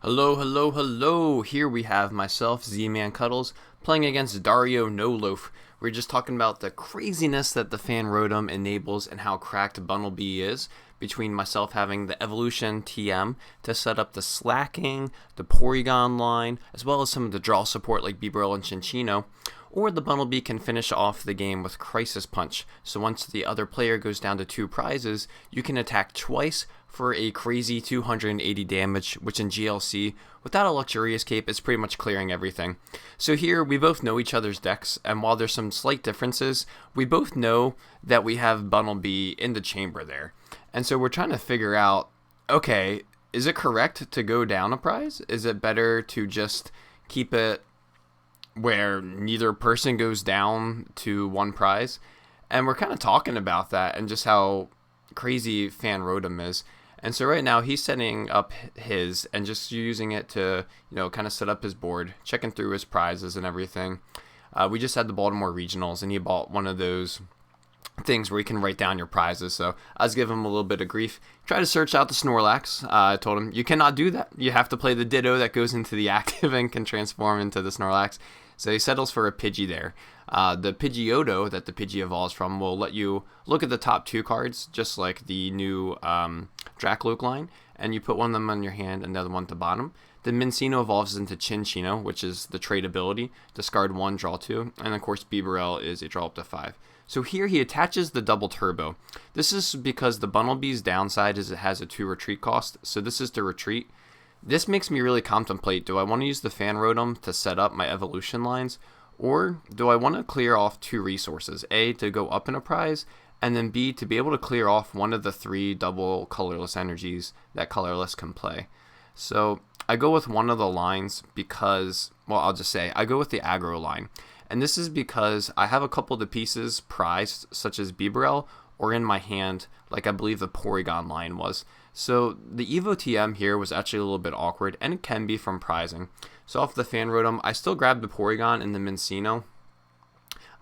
Hello, hello, hello. Here we have myself, Z-Man Cuddles, playing against Dario No Loaf. We're just talking about the craziness that the fan Rotom enables and how cracked Bunnelby is, between myself having the Evolution TM to set up the Slacking, the Porygon line, as well as some of the draw support like Bibarel and Chinchino. Or the Bunnelby can finish off the game with Crisis Punch, so once the other player goes down to 2 prizes, you can attack twice for a crazy 280 damage, which in GLC, without a Luxurious Cape, is pretty much clearing everything. So here, we both know each other's decks, and while there's some slight differences, we both know that we have Bunnelby in the chamber there. And so we're trying to figure out, okay, is it correct to go down a prize? Is it better to just keep it where neither person goes down to 1 prize? And we're kind of talking about that and just how crazy Fan Rotom is. And so right now he's setting up his and just using it to, kind of set up his board, checking through his prizes and everything. We just had the Baltimore Regionals and he bought one of those things where you can write down your prizes. So I was giving him a little bit of grief. Try to search out the Snorlax. I told him, you cannot do that. You have to play the Ditto that goes into the active and can transform into the Snorlax. So he settles for a Pidgey there. The Pidgeotto that the Pidgey evolves from will let you look at the top 2 cards, just like the new Dracloak line, and you put one of them on your hand and the other one at the bottom. The Minccino evolves into Chinchino, which is the trait ability. Discard 1, draw 2, and of course Bibarel is a draw up to 5. So here he attaches the double turbo. This is because the Bunnelby's downside is it has a 2 retreat cost, so this is to retreat. This makes me really contemplate, do I want to use the Fan Rotom to set up my evolution lines, or do I want to clear off 2 resources? A, to go up in a prize, and then B, to be able to clear off one of the 3 double colorless energies that Colorless can play. So I go with one of the lines because, well, I'll just say, I go with the Aggro line. And this is because I have a couple of the pieces prized, such as Bibarel, or in my hand, like I believe the Porygon line was. So the Evo TM here was actually a little bit awkward, and it can be from prizing. So off the Fan Rotom, I still grabbed the Porygon and the Minccino.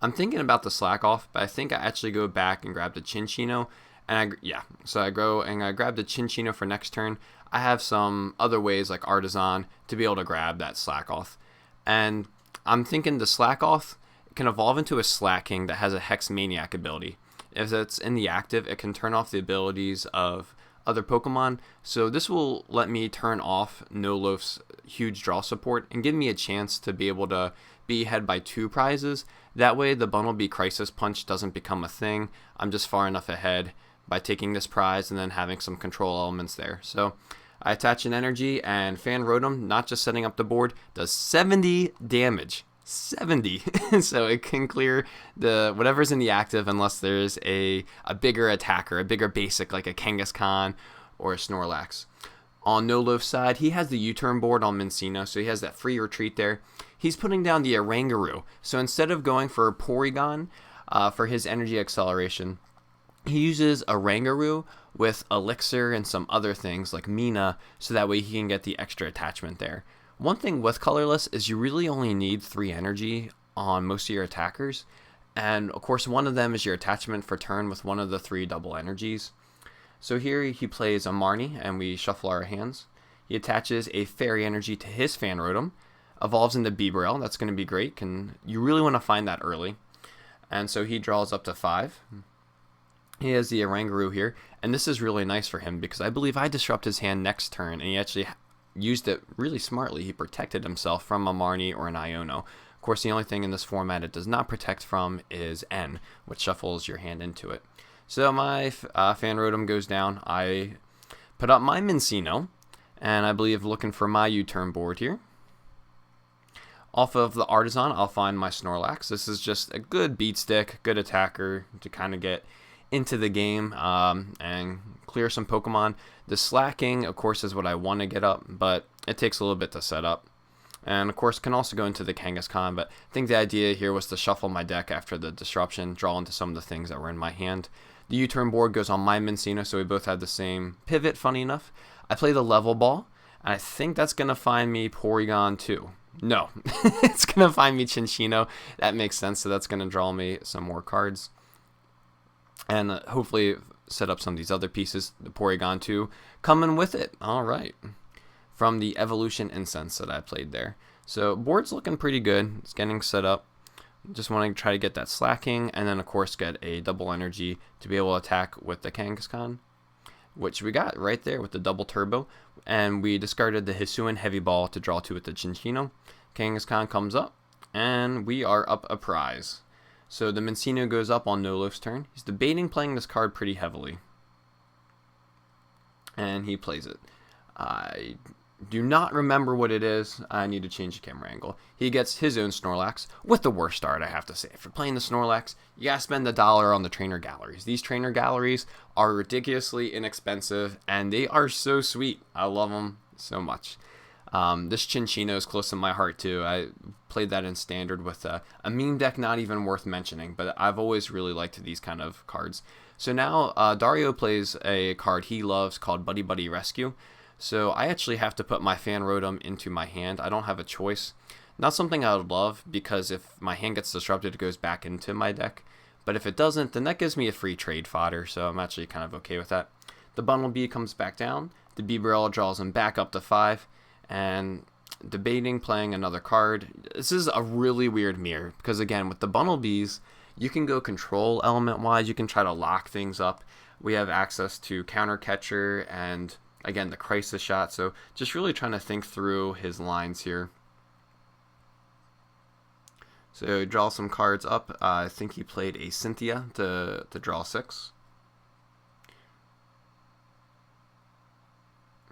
I'm thinking about the Slack Off, but I think I actually go back and grab the Chinchino. And so I go and I grab the Chinchino for next turn. I have some other ways like Artisan to be able to grab that Slack Off. And I'm thinking the Slack Off can evolve into a Slacking that has a Hex Maniac ability. If it's in the active, it can turn off the abilities of other Pokemon. So this will let me turn off No Loaf's huge draw support and give me a chance to be able to be ahead by 2 prizes. That way the Bunnelby Crisis Punch doesn't become a thing. I'm just far enough ahead by taking this prize and then having some control elements there. So I attach an energy, and Fan Rotom, not just setting up the board, does 70 damage. 70. So it can clear the whatever's in the active unless there's a bigger attacker, a bigger basic like a Kangaskhan or a Snorlax. On No Loaf's side, he has the U-turn board on Minccino, so he has that free retreat there. He's putting down the Oranguru. So instead of going for a Porygon for his energy acceleration, he uses a Oranguru with Elixir and some other things like Mina, so that way he can get the extra attachment there. One thing with Colorless is you really only need 3 energy on most of your attackers, and of course one of them is your attachment for turn with one of the 3 double energies. So here he plays a Marnie, and we shuffle our hands. He attaches a Fairy Energy to his Fan Rotom, evolves into Bibarel. That's going to be great. You really want to find that early. And so he draws up to 5. He has the Oranguru here, and this is really nice for him because I believe I disrupt his hand next turn, and he actually used it really smartly. He protected himself from a Marnie or an Iono. Of course, the only thing in this format it does not protect from is N, which shuffles your hand into it. So my Fan Rotom goes down. I put up my Minccino, and I believe looking for my U-turn board here. Off of the Artisan, I'll find my Snorlax. This is just a good beat stick, good attacker to kind of get into the game and clear some Pokemon. The Slacking, of course, is what I want to get up, but it takes a little bit to set up. And of course, can also go into the Kangaskhan, but I think the idea here was to shuffle my deck after the disruption, draw into some of the things that were in my hand. The U-turn board goes on my Minccino, so we both had the same pivot, funny enough. I play the Level Ball, and I think that's going to find me Porygon too. No, it's going to find me Chinchino. That makes sense, so that's going to draw me some more cards. And hopefully set up some of these other pieces, the Porygon 2, coming with it. All right. from the Evolution Incense that I played there. So board's looking pretty good. It's getting set up. Just want to try to get that slacking, and then of course get a double energy to be able to attack with the Kangaskhan, which we got right there with the double turbo. And we discarded the Hisuian Heavy Ball to draw 2 with the Chinchino. Kangaskhan comes up, and we are up a prize. So the Mincino goes up on Nolof's turn. He's debating playing this card pretty heavily, and he plays it. I do not remember what it is. I need to change the camera angle. He gets his own Snorlax with the worst art, I have to say. If you're playing the Snorlax, you gotta spend $1 on the trainer galleries. These trainer galleries are ridiculously inexpensive, and they are so sweet. I love them so much. This Chinchino is close to my heart too. I played that in standard with a meme deck not even worth mentioning, but I've always really liked these kind of cards. So now Dario plays a card he loves called Buddy Buddy Rescue. So I actually have to put my Fan Rotom into my hand. I don't have a choice. Not something I would love, because if my hand gets disrupted, it goes back into my deck. But if it doesn't, then that gives me a free trade fodder, so I'm actually kind of okay with that. The Bunnelby comes back down. The Bibarel draws him back up to 5. And debating playing another card. This is a really weird mirror, because again, with the Bunnelbys, you can go control element-wise. You can try to lock things up. We have access to Counter Catcher and again, the Crisis Shot, so just really trying to think through his lines here. So draw some cards up. I think he played a Cynthia to draw 6.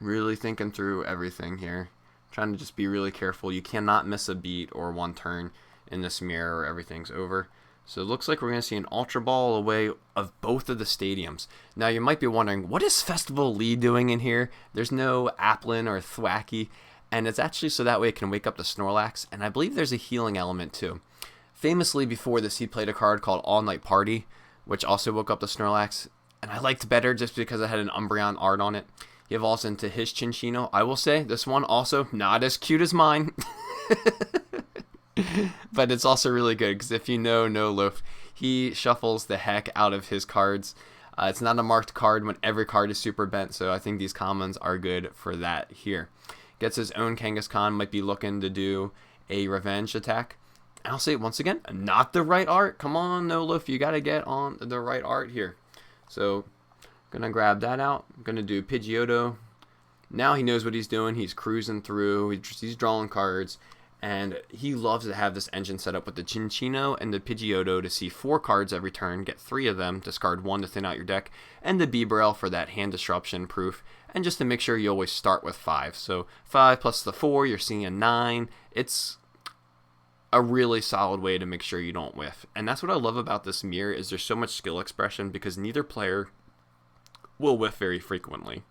Really thinking through everything here. Trying to just be really careful. You cannot miss a beat or one turn in this mirror or everything's over. So it looks like we're going to see an Ultra Ball away of both of the stadiums. Now you might be wondering, what is Festival Lee doing in here? There's no Applin or Thwacky, and it's actually so that way it can wake up the Snorlax, and I believe there's a healing element too. Famously before this, he played a card called All Night Party, which also woke up the Snorlax, and I liked better just because it had an Umbreon art on it. He evolves into his Chinchino. I will say, this one also not as cute as mine. But it's also really good, because if you know Nolof, he shuffles the heck out of his cards. It's not a marked card when every card is super bent, so I think these commons are good for that here. Gets his own Kangaskhan, might be looking to do a revenge attack. I'll say it once again, not the right art. Come on, Nolof, you got to get on the right art here. So, gonna grab that out. Gonna do Pidgeotto. Now he knows what he's doing. He's cruising through. He's drawing cards. And he loves to have this engine set up with the Chinchino and the Pidgeotto to see 4 cards every turn, get 3 of them, discard 1 to thin out your deck, and the Bibarel for that hand disruption proof, and just to make sure you always start with 5. So 5 plus the 4, you're seeing a 9. It's a really solid way to make sure you don't whiff. And that's what I love about this mirror, is there's so much skill expression, because neither player will whiff very frequently.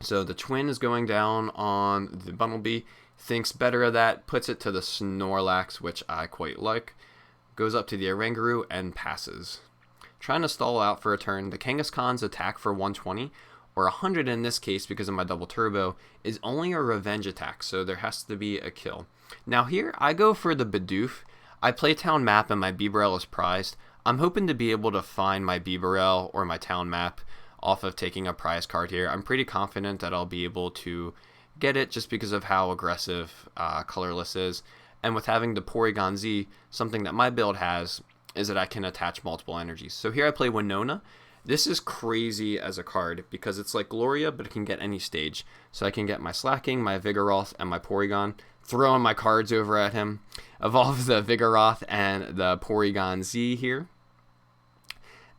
So the Twin is going down on the Bunnelby. Thinks better of that, puts it to the Snorlax, which I quite like. Goes up to the Oranguru and passes. Trying to stall out for a turn. The Kangaskhan's attack for 120, or 100 in this case because of my double turbo, is only a revenge attack, so there has to be a kill. Now here, I go for the Bidoof. I play town map and my Bibarel is prized. I'm hoping to be able to find my Bibarel or my town map off of taking a prize card here. I'm pretty confident that I'll be able to get it just because of how aggressive Colorless is. And with having the Porygon Z, something that my build has is that I can attach multiple energies. So here I play Winona. This is crazy as a card because it's like Gloria, but it can get any stage. So I can get my Slacking, my Vigoroth, and my Porygon, throwing my cards over at him, evolve the Vigoroth and the Porygon Z here.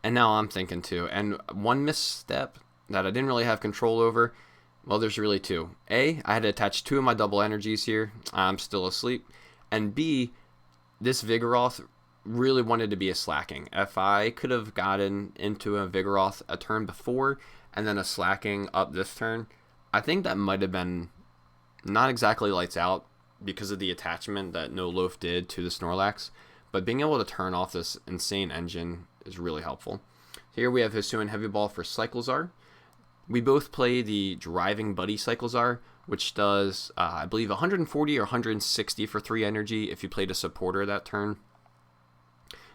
And now I'm thinking too. And one misstep that I didn't really have control over, well, there's really 2. A, I had to attach 2 of my double energies here. I'm still asleep. And B, this Vigoroth really wanted to be a Slacking. If I could have gotten into a Vigoroth a turn before and then a Slacking up this turn, I think that might have been not exactly lights out because of the attachment that Nolof did to the Snorlax. But being able to turn off this insane engine is really helpful. Here we have Hisuian Heavy Ball for Cyclizar. We both play the Driving Buddy Cyclizar, which does, I believe, 140 or 160 for 3 energy if you played a supporter that turn.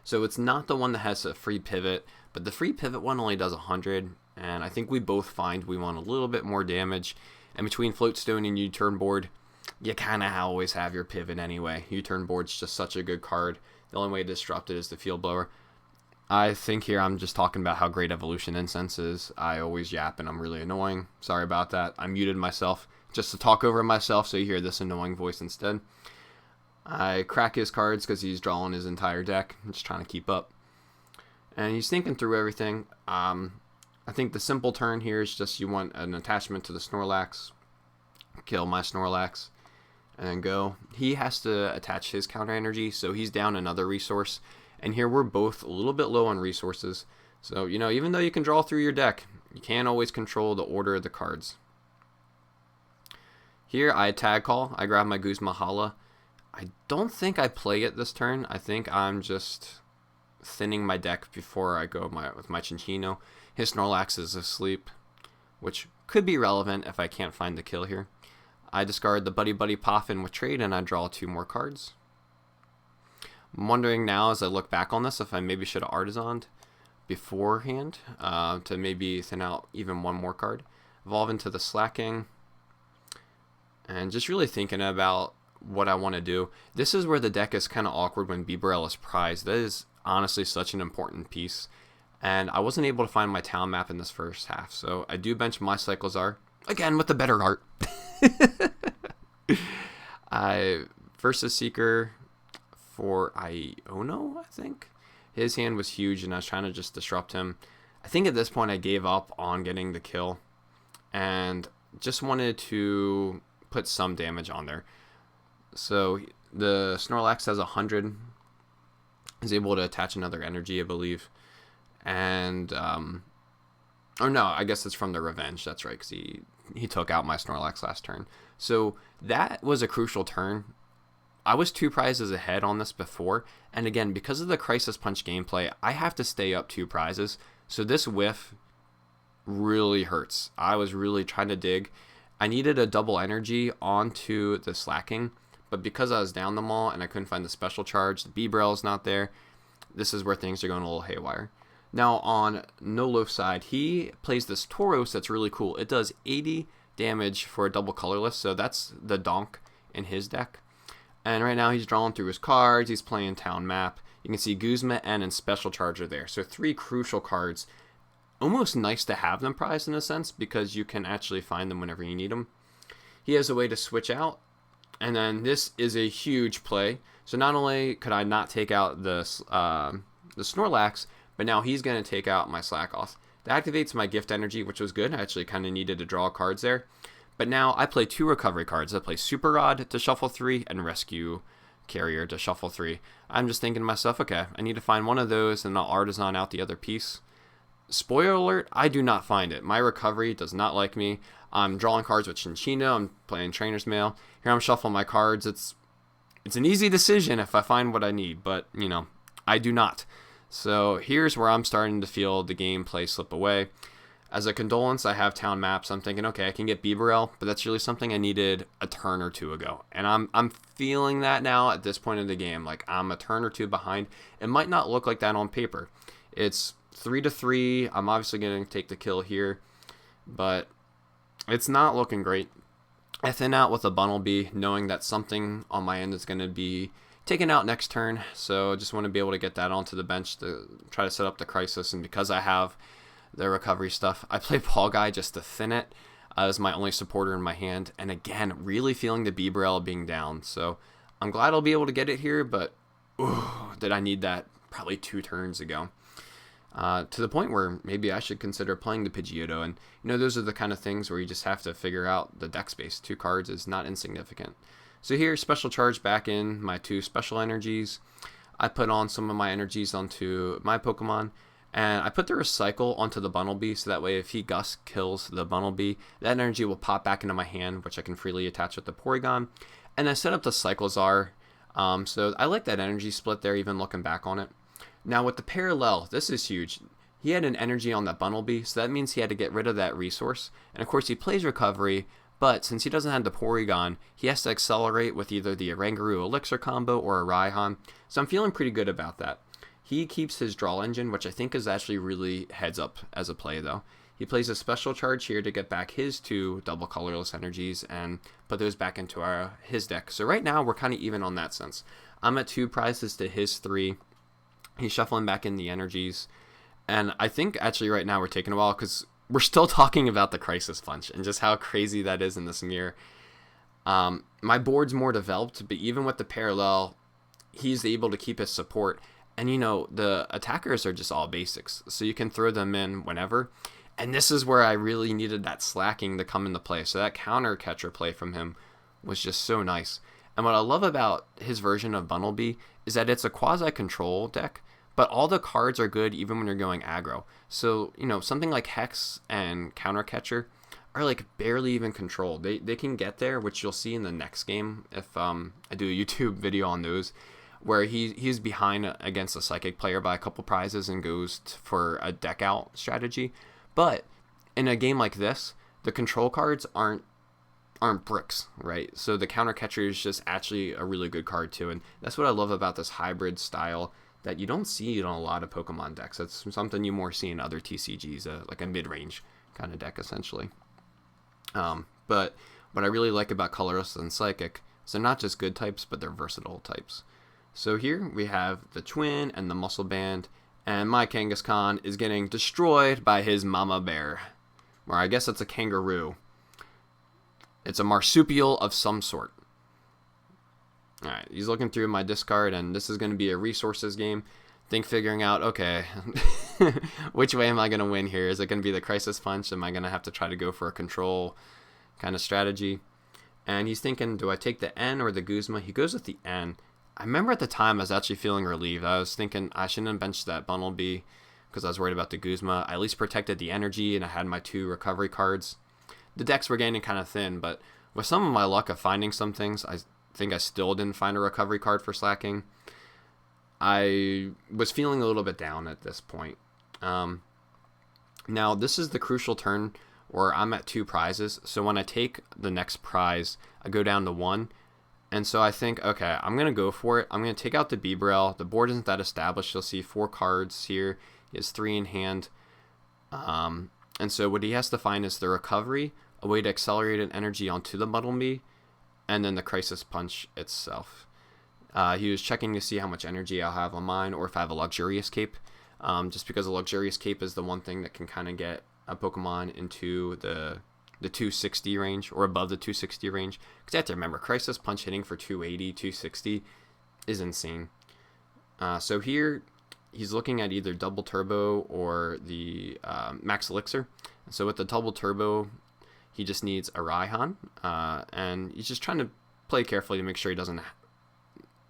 So it's not the one that has a free pivot, but the free pivot one only does 100, and I think we both find we want a little bit more damage And between Floatstone and U-Turn Board, you kind of always have your pivot anyway. U-Turn Board's just such a good card. The only way to disrupt it is the Field Blower. I think here I'm just talking about how great Evolution Incense is. I always yap and I'm really annoying. Sorry about that. I muted myself just to talk over myself so you hear this annoying voice instead. I crack his cards because he's drawing his entire deck. I'm just trying to keep up. And he's thinking through everything. I think the simple turn here is just you want an attachment to the Snorlax. Kill my Snorlax. And then go. He has to attach his counter energy, so he's down another resource. And here we're both a little bit low on resources. So, you know, even though you can draw through your deck, you can't always control the order of the cards. Here I tag call. I grab my Guzma Hala. I don't think I play it this turn. I think I'm just thinning my deck before I go with my Chinchino. His Snorlax is asleep, which could be relevant if I can't find the kill here. I discard the Buddy Buddy Poffin with trade and I draw 2 more cards. I'm wondering now as I look back on this if I maybe should have Artisaned beforehand to maybe thin out even 1 more card. Evolve into the Slacking. And just really thinking about what I want to do. This is where the deck is kind of awkward when Bibarel is prized. That is honestly such an important piece. And I wasn't able to find my town map in this first half. So I do bench my Cyclozar. Again, with the better art. I versus Seeker for Iono, I think. His hand was huge and I was trying to just disrupt him. I think at this point I gave up on getting the kill. And just wanted to put some damage on there. So the Snorlax has 100. Is able to attach another energy, I believe. And, or no, I guess it's from the Revenge. That's right, because he took out my Snorlax last turn. So that was a crucial turn. I was 2 prizes ahead on this before. And again, because of the Crisis Punch gameplay, I have to stay up 2 prizes. So this whiff really hurts. I was really trying to dig. I needed a double energy onto the Slacking. But because I was down them all and I couldn't find the special charge, the Bibarel's not there, this is where things are going a little haywire. Now on Nolof's side, he plays this Tauros that's really cool. It does 80 damage for a double colorless, so that's the donk in his deck. And right now he's drawing through his cards, he's playing town map. You can see Guzma and special charge are there. So 3 crucial cards. Almost nice to have them prized in a sense because you can actually find them whenever you need them. He has a way to switch out. And then this is a huge play. So not only could I not take out the Snorlax, but now he's going to take out my Slackoth. That activates my gift energy, which was good. I actually kind of needed to draw cards there. But now I play 2 recovery cards. I play Super Rod to shuffle 3 and Rescue Carrier to shuffle 3. I'm just thinking to myself, okay, I need to find one of those and I'll Artisan out the other piece. Spoiler alert, I do not find it. My recovery does not like me. I'm drawing cards with Chinchino. I'm playing Trainer's Mail. Here I'm shuffling my cards. It's an easy decision if I find what I need, but, you know, I do not. So here's where I'm starting to feel the gameplay slip away. As a condolence, I have town maps. I'm thinking, okay, I can get Bibarel, but that's really something I needed a turn or 2 ago. And I'm feeling that now at this point in the game. Like, I'm a turn or 2 behind. It might not look like that on paper. It's 3-3. I'm obviously going to take the kill here, but it's not looking great. I thin out with a Bunnelby, knowing that something on my end is going to be taken out next turn. So I just want to be able to get that onto the bench to try to set up the Crisis. And because I have the recovery stuff, I play Paul Guy just to thin it as my only supporter in my hand. And again, really feeling the Bibarel being down. So I'm glad I'll be able to get it here, but did I need that probably 2 turns ago. To the point where maybe I should consider playing the Pidgeotto. And, you know, those are the kind of things where you just have to figure out the deck space. 2 cards is not insignificant. So here, special charge back in my 2 special energies. I put on some of my energies onto my Pokemon. And I put the Recycle onto the Bunnelby, so that way if he Gus kills the Bunnelby, that energy will pop back into my hand, which I can freely attach with the Porygon. And I set up the Cyclozar. So I like that energy split there, even looking back on it. Now with the Parallel, this is huge. He had an energy on that Bunnelby, so that means he had to get rid of that resource. And of course he plays Recovery, but since he doesn't have the Porygon, he has to accelerate with either the Oranguru Elixir combo or a Raihan. So I'm feeling pretty good about that. He keeps his draw engine, which I think is actually really heads up as a play though. He plays a special charge here to get back his 2 double colorless energies and put those back into his deck. So right now we're kind of even on that sense. I'm at 2 prizes to his 3. He's shuffling back in the energies. And I think actually right now we're taking a while because we're still talking about the Crisis Punch and just how crazy that is in this mirror. My board's more developed, but even with the parallel, he's able to keep his support. And, you know, the attackers are just all basics, so you can throw them in whenever. And this is where I really needed that slacking to come into play. So that counter catcher play from him was just so nice. And what I love about his version of Bunnelby is that it's a quasi-control deck, but all the cards are good even when you're going aggro. So, you know, something like Hex and counter catcher are like barely even controlled. They can get there, which you'll see in the next game if I do a YouTube video on those, where he's behind against a psychic player by a couple prizes and goes for a deck out strategy. But in a game like this, the control cards aren't bricks, right? So the counter catcher is just actually a really good card too, and that's what I love about this hybrid style that you don't see in a lot of Pokemon decks. That's something you more see in other TCGs, like a mid-range kind of deck essentially. But what I really like about Colorless and Psychic is they're not just good types, but they're versatile types. So here we have the Twin and the Muscle Band, and my Kangaskhan is getting destroyed by his mama bear. Or I guess it's a kangaroo. It's a marsupial of some sort. Alright, he's looking through my discard, and this is going to be a resources game. Think figuring out, okay, which way am I going to win here? Is it going to be the Crisis Punch? Am I going to have to try to go for a control kind of strategy? And he's thinking, do I take the N or the Guzma? He goes with the N. I remember at the time I was actually feeling relieved. I was thinking I shouldn't have benched that Bunnelby because I was worried about the Guzma. I at least protected the energy, and I had my 2 recovery cards. The decks were getting kind of thin, but with some of my luck of finding some things, I think I still didn't find a recovery card for slacking. I was feeling a little bit down at this point. Now, this is the crucial turn where I'm at 2 prizes, so when I take the next prize, I go down to 1. And so I think, okay, I'm going to go for it. I'm going to take out the Bibarel. The board isn't that established. You'll see 4 cards here. He has 3 in hand. And so what he has to find is the recovery, a way to accelerate an energy onto the Bunnelby, and then the Crisis Punch itself. He was checking to see how much energy I'll have on mine, or if I have a Luxurious Cape. Just because a Luxurious Cape is the one thing that can kind of get a Pokemon into the 260 range, or above the 260 range. Because you have to remember, Crisis Punch hitting for 280, 260 is insane. So here, he's looking at either Double Turbo or the Max Elixir. So with the Double Turbo, he just needs a Raihan, and he's just trying to play carefully to make sure he doesn't,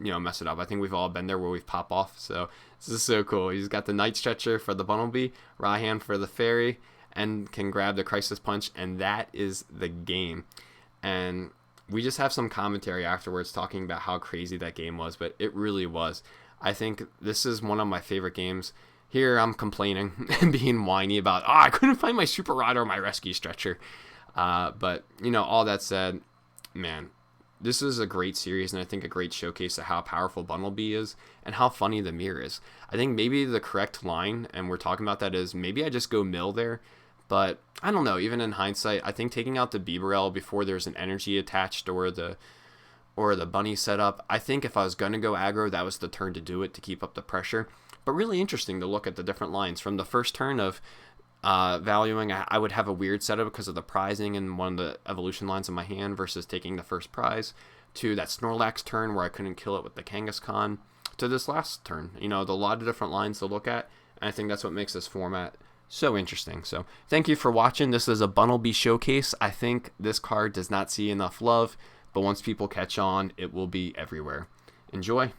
mess it up. I think we've all been there where we've popped off. So this is so cool. He's got the Night Stretcher for the Bunnelby, Raihan for the Fairy, and can grab the Crisis Punch, and that is the game. And we just have some commentary afterwards talking about how crazy that game was, but it really was. I think this is one of my favorite games. Here I'm complaining and being whiny about, I couldn't find my Super Rod or my Rescue Stretcher. But, all that said, man, this is a great series, and I think a great showcase of how powerful Bunnelby is and how funny the mirror is. I think maybe the correct line, and we're talking about that, is maybe I just go mill there. But I don't know, even in hindsight, I think taking out the Bibarel before there's an energy attached or the bunny setup, I think if I was going to go aggro, that was the turn to do it, to keep up the pressure. But really interesting to look at the different lines. From the first turn of valuing, I would have a weird setup because of the prizing and one of the evolution lines in my hand versus taking the first prize, to that Snorlax turn where I couldn't kill it with the Kangaskhan, to this last turn. A lot of different lines to look at, and I think that's what makes this format so interesting. So thank you for watching. This is a Bunnelby showcase. I think this card does not see enough love, but once people catch on, it will be everywhere. Enjoy.